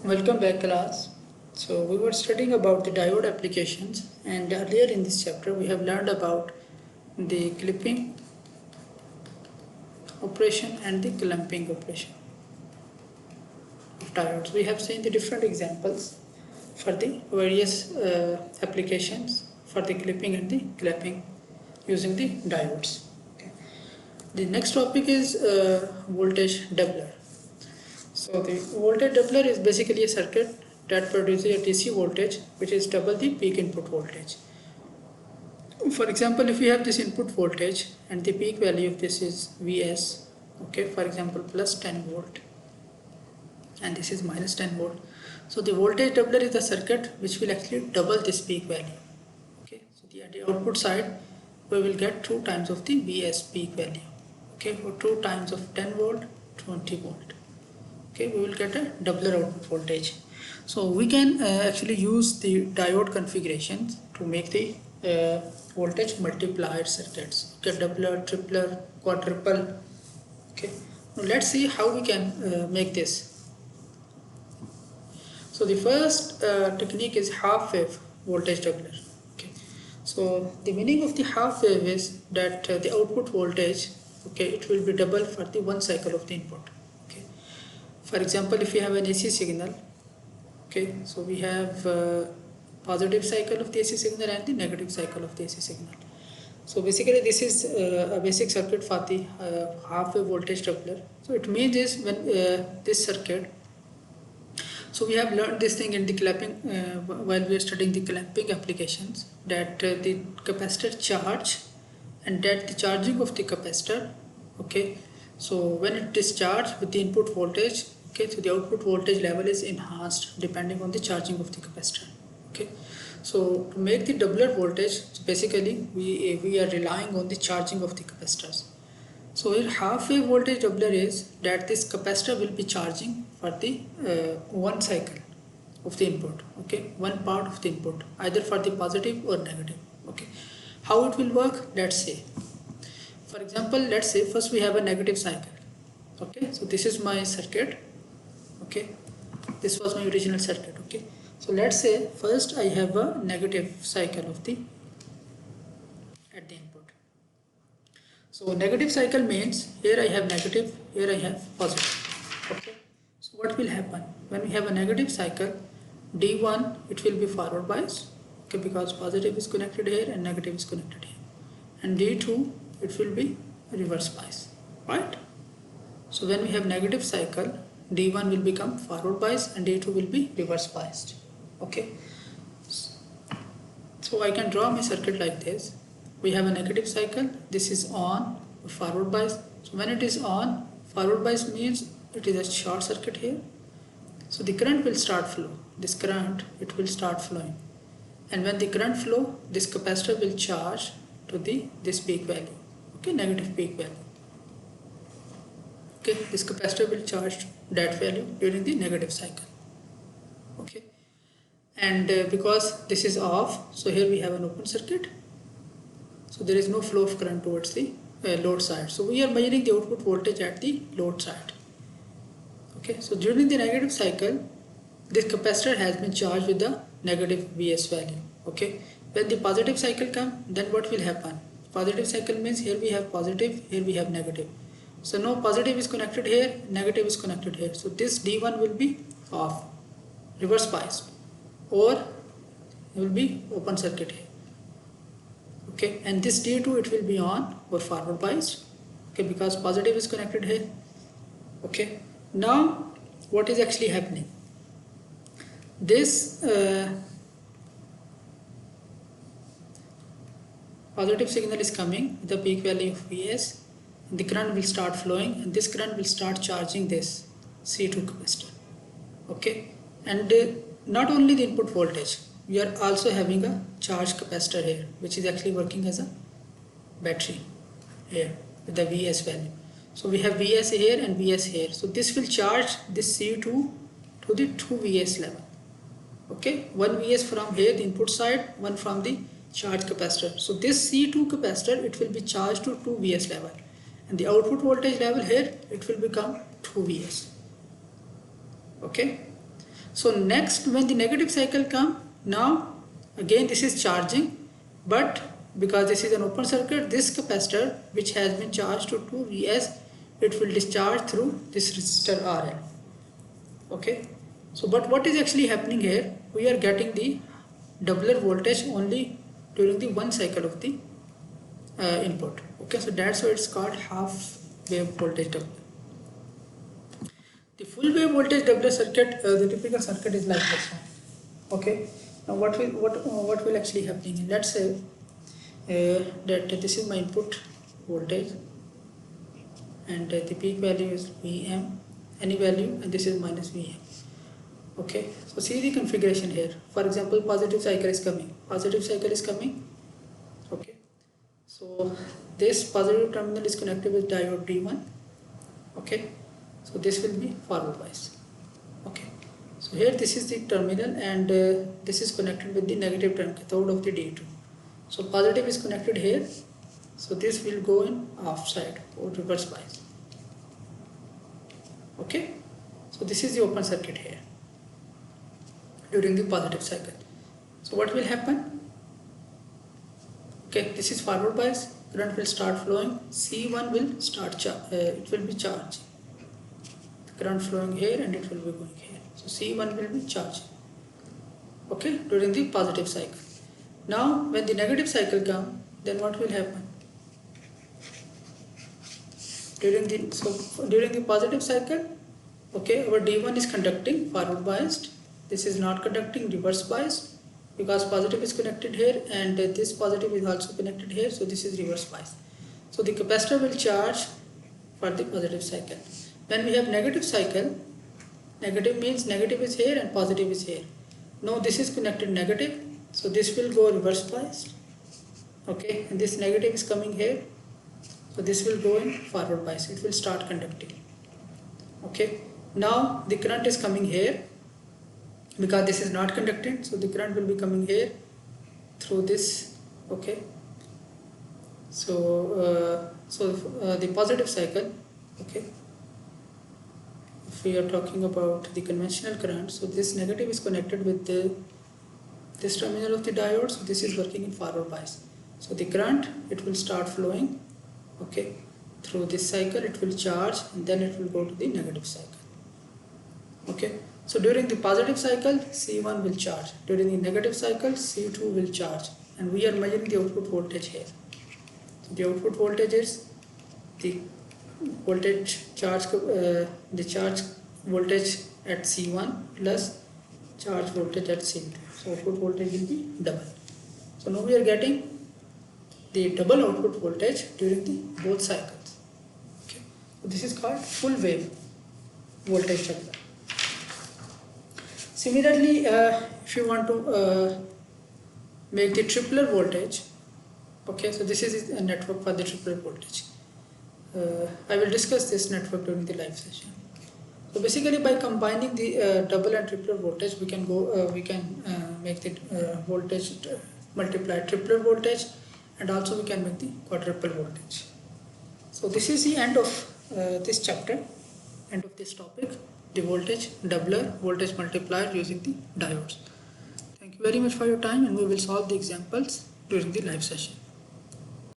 Welcome back class. So we were studying about the diode applications, and earlier in this chapter we have learned about the clipping operation and the clamping operation of diodes. We have seen the different examples for the various applications for the clipping and the clamping using the diodes. Okay. The next topic is voltage doubler. So the voltage doubler is basically a circuit that produces a DC voltage which is double the peak input voltage. For example, if we have this input voltage and the peak value of this is Vs, okay, for example plus 10 volt and this is minus 10 volt. So the voltage doubler is the circuit which will actually double this peak value. Okay, so at the output side we will get 2 times of the Vs peak value. Okay, or 2 times of 10 volt, 20 volt. Okay, we will get a doubler output voltage. So we can actually use the diode configurations to make the voltage multiplier circuits. Okay, doubler, tripler, quadruple. Okay, now let's see how we can make this. So the first technique is half wave voltage doubler. Okay, so the meaning of the half wave is that the output voltage, okay, it will be double for the one cycle of the input. For example, if we have an AC signal, okay, so we have positive cycle of the AC signal and the negative cycle of the AC signal. So basically this is a basic circuit for the half wave voltage doubler. So it means is when this circuit, so we have learned this thing in the clamping while we are studying the clamping applications, that the capacitor charge and that the charging of the capacitor, okay, so when it discharges with the input voltage, okay, so the output voltage level is enhanced depending on the charging of the capacitor. Okay, so to make the doubler voltage, so basically we are relying on the charging of the capacitors. So here half wave voltage doubler is that this capacitor will be charging for the one cycle of the input, okay, one part of the input, either for the positive or negative. Okay, how it will work, let's say. For example, let's say first we have a negative cycle. Okay, so this is my circuit. Okay, this was my original circuit. Okay, so let's say first I have a negative cycle of the at the input. So negative cycle means here I have negative, here I have positive. Okay, so what will happen when we have a negative cycle? D1 it will be forward bias, okay, because positive is connected here and negative is connected here, and D2 it will be reverse bias, right? So when we have negative cycle, D1 will become forward bias and D2 will be reverse biased. Okay, so I can draw my circuit like this. We have a negative cycle, this is on, forward bias. So when it is on, forward bias means it is a short circuit here. So the current will start flow. This current, it will start flowing. And when the current flow, this capacitor will charge to this peak value. Okay, negative peak value. Okay, this capacitor will charge that value during the negative cycle. Okay, and because this is off, so here we have an open circuit. So there is no flow of current towards the load side. So we are measuring the output voltage at the load side. Okay, so during the negative cycle, this capacitor has been charged with the negative Vs value. Okay, when the positive cycle comes, then what will happen? Positive cycle means here we have positive, here we have negative. So no positive is connected here, negative is connected here. So this D1 will be off, reverse biased, or it will be open circuit here. Okay, and this D2 it will be on or forward biased. Okay, because positive is connected here. Okay, now what is actually happening? This positive signal is coming with the peak value of Vs. The current will start flowing and this current will start charging this C2 capacitor. Okay, and not only the input voltage, we are also having a charged capacitor here, which is actually working as a battery here with the Vs value. So we have Vs here and Vs here. So this will charge this C2 to the 2 Vs level. Okay, one Vs from here, the input side, one from the charged capacitor. So this C2 capacitor, it will be charged to 2 Vs level. And the output voltage level here, it will become 2 Vs. Okay, So next, when the negative cycle come, now again this is charging, but because this is an open circuit, this capacitor which has been charged to 2 Vs, it will discharge through this resistor RL. Okay, so but what is actually happening here, we are getting the doubler voltage only during the one cycle of the input. Okay, so that's why it's called half wave voltage doubler. The full wave voltage doubler circuit, the typical circuit is like this one. Okay, now what will actually happening? Let's say that this is my input voltage, and the peak value is Vm, any value, and this is minus Vm. Okay, so see the configuration here. For example, positive cycle is coming. Okay, so this positive terminal is connected with diode D1. Okay, so this will be forward bias. Okay, so here this is the terminal, and this is connected with the negative terminal, cathode of the D2. So positive is connected here, so this will go in off side or reverse bias. Okay, so this is the open circuit here during the positive cycle. So what will happen? Okay, this is forward bias, current will start flowing, C1 will start it will be charged. The current flowing here and it will be going here. So C1 will be charged. Okay, during the positive cycle. Now when the negative cycle comes, then what will happen? During the positive cycle, okay, our D1 is conducting forward biased. This is not conducting reverse biased, because positive is connected here and this positive is also connected here, so this is reverse bias. So the capacitor will charge for the positive cycle. When we have negative cycle, negative means negative is here and positive is here. Now this is connected negative, so this will go reverse biased. Okay, and this negative is coming here, so this will go in forward bias, it will start conducting. Okay, now the current is coming here, because this is not conducting, so the current will be coming here through this. Okay, so the positive cycle, okay, if we are talking about the conventional current, so this negative is connected with this terminal of the diode, so this is working in forward bias. So the current, it will start flowing, okay, through this cycle, it will charge and then it will go to the negative cycle. Okay, so during the positive cycle, C1 will charge. During the negative cycle, C2 will charge. And we are measuring the output voltage here. So the output voltage is the voltage charge, the charge voltage at C1 plus charge voltage at C2. So output voltage will be double. So now we are getting the double output voltage during the both cycles. Okay, so this is called full wave voltage doubler. Similarly, if you want to make the tripler voltage, okay, so this is a network for the tripler voltage. I will discuss this network during the live session. So basically, by combining the double and tripler voltage, we can make the voltage multiply tripler voltage, and also we can make the quadruple voltage. So this is the end of this chapter, end of this topic, the voltage doubler, voltage multiplier using the diodes. Thank you very much for your time, and we will solve the examples during the live session.